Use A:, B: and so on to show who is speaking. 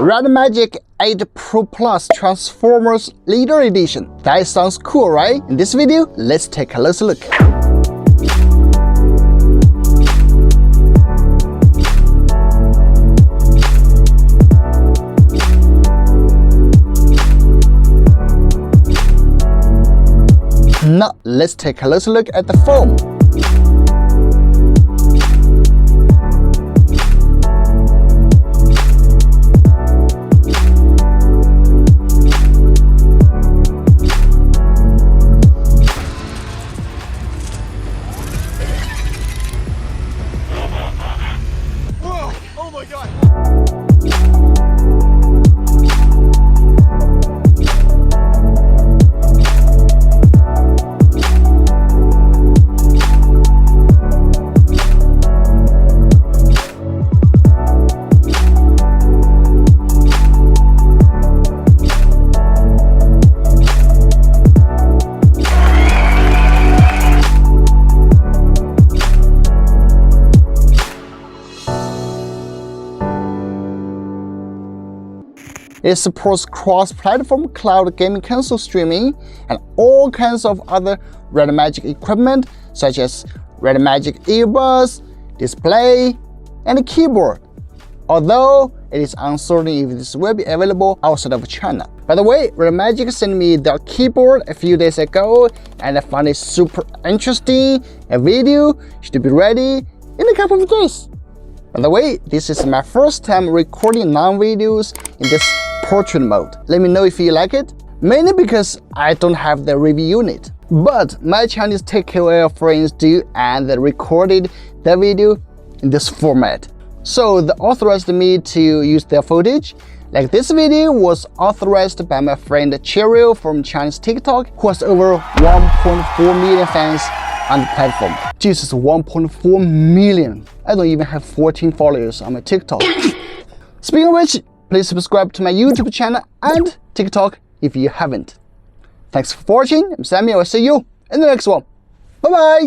A: Red Magic 8 Pro Plus Transformers Leader Edition. That sounds cool, right? In this video, let's take a closer look. Now, let's take a closer look at the foam.
B: Whoa! Oh my god!
A: It supports cross-platform cloud gaming console streaming and all kinds of other Red Magic equipment such as Red Magic earbuds, display, and a keyboard. Although it is uncertain if this will be available outside of China. By the way, Red Magic sent me their keyboard a few days ago and I found it super interesting. A video should be ready in a couple of days. By the way, this is my first time recording long videos in this portrait mode. Let me know if you like it, mainly because I don't have the review unit. But my Chinese TKOL friends do, and they recorded the video in this format. So they authorized me to use their footage. Like this video was authorized by my friend Cheerio from Chinese TikTok, who has over 1.4 million fans on the platform. Jesus, 1.4 million. I don't even have 14 followers on my TikTok. Speaking of which, please subscribe to my YouTube channel and TikTok if you haven't. Thanks for watching. I'm Sami. I'll see you in the next one. Bye bye.